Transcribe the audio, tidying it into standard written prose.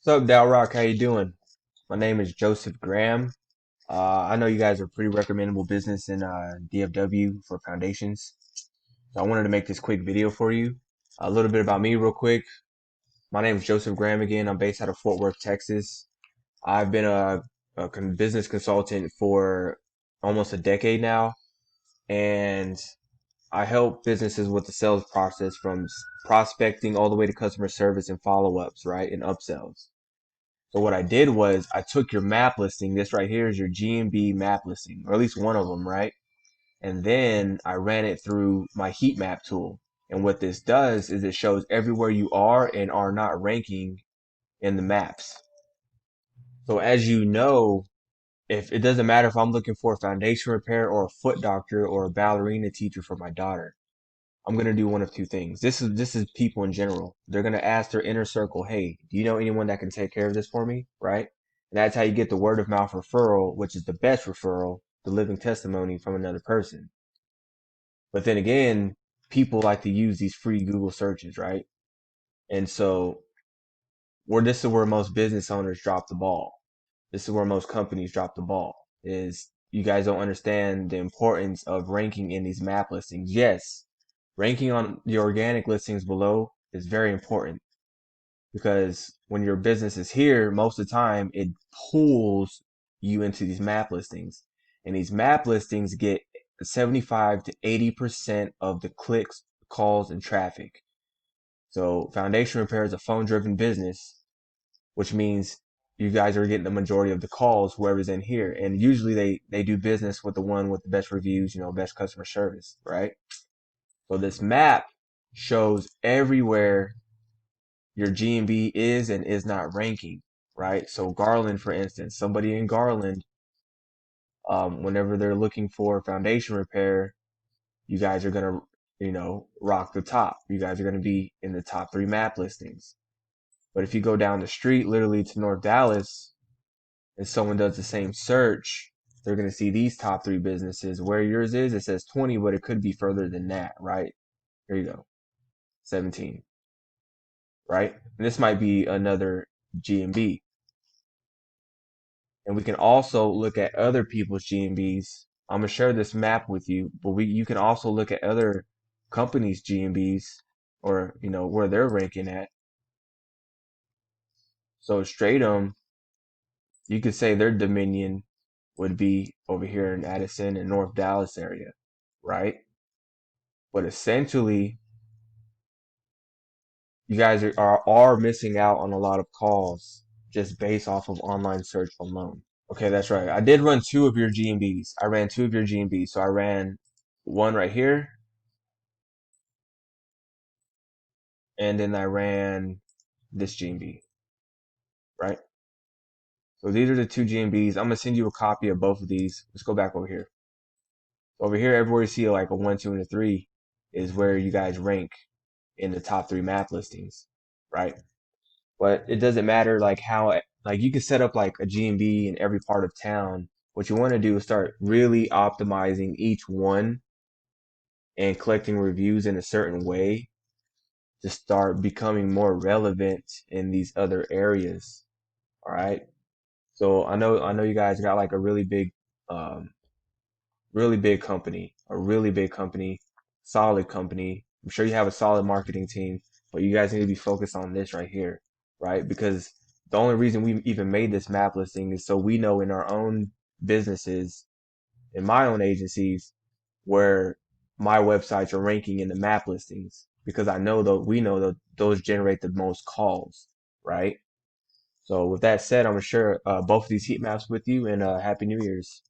What's up, Dalrock? How you doing? My name is Joseph Graham. I know you guys are a pretty recommendable business in DFW for foundations. So I wanted to make this quick video for you. A little bit about me real quick. My name is Joseph Graham again. I'm based out of Fort Worth, Texas. I've been a business consultant for almost a decade now, and I help businesses with the sales process from prospecting all the way to customer service and follow-ups, right, and upsells. So what I did was I took your map listing. This right here is your GMB map listing, or at least one of them, right? And then I ran it through my heat map tool. And what this does is it shows everywhere you are and are not ranking in the maps. So as you know, if it doesn't matter if I'm looking for a foundation repair or a foot doctor or a ballerina teacher for my daughter, I'm gonna do one of two things. This is people in general. They're gonna ask their inner circle, "Hey, do you know anyone that can take care of this for me?" Right? And that's how you get the word of mouth referral, which is the best referral, the living testimony from another person. But then again, people like to use these free Google searches, right? And so where this is where most business owners drop the ball. This is where most companies drop the ball. Is you guys don't understand the importance of ranking in these map listings. Yes, ranking on the organic listings below is very important because when your business is here, most of the time it pulls you into these map listings. And these map listings get 75 to 80% of the clicks, calls, and traffic. So foundation repair is a phone driven business, which means you guys are getting the majority of the calls, whoever's in here. And usually they do business with the one with the best reviews, best customer service, right? So this map shows everywhere your GMB is and is not ranking, right? So Garland, for instance, somebody in Garland, whenever they're looking for foundation repair, you guys are gonna, rock the top. You guys are gonna be in the top 3 map listings. But if you go down the street, literally to North Dallas, and someone does the same search, they're gonna see these top 3 businesses. Where yours is, it says 20, but it could be further than that, right? Here you go, 17, right? And this might be another GMB. And we can also look at other people's GMBs. I'm gonna share this map with you, but you can also look at other companies' GMBs or where they're ranking at. So Stratum, you could say their dominion would be over here in Addison and North Dallas area, right? But essentially, you guys are missing out on a lot of calls just based off of online search alone. Okay, that's right. I did run 2 of your GMBs. I ran 2 of your GMBs. So I ran one right here, and then I ran this GMB, right? So these are the 2 GMBs. I'm gonna send you a copy of both of these. Let's go back over here. Over here, everywhere you see like a 1, 2, and a 3 is where you guys rank in the top 3 map listings, right? But it doesn't matter like how like you can set up like a GMB in every part of town. What you want to do is start really optimizing each one and collecting reviews in a certain way to start becoming more relevant in these other areas. All right. So I know you guys got like a um, really big company, a really big company, solid company. I'm sure you have a solid marketing team, but you guys need to be focused on this right here, right? Because the only reason we even made this map listing is so we know in our own businesses, in my own agencies, where my websites are ranking in the map listings because I know that we know that those generate the most calls, right? So with that said, I'm gonna share both of these heat maps with you and Happy New Year's.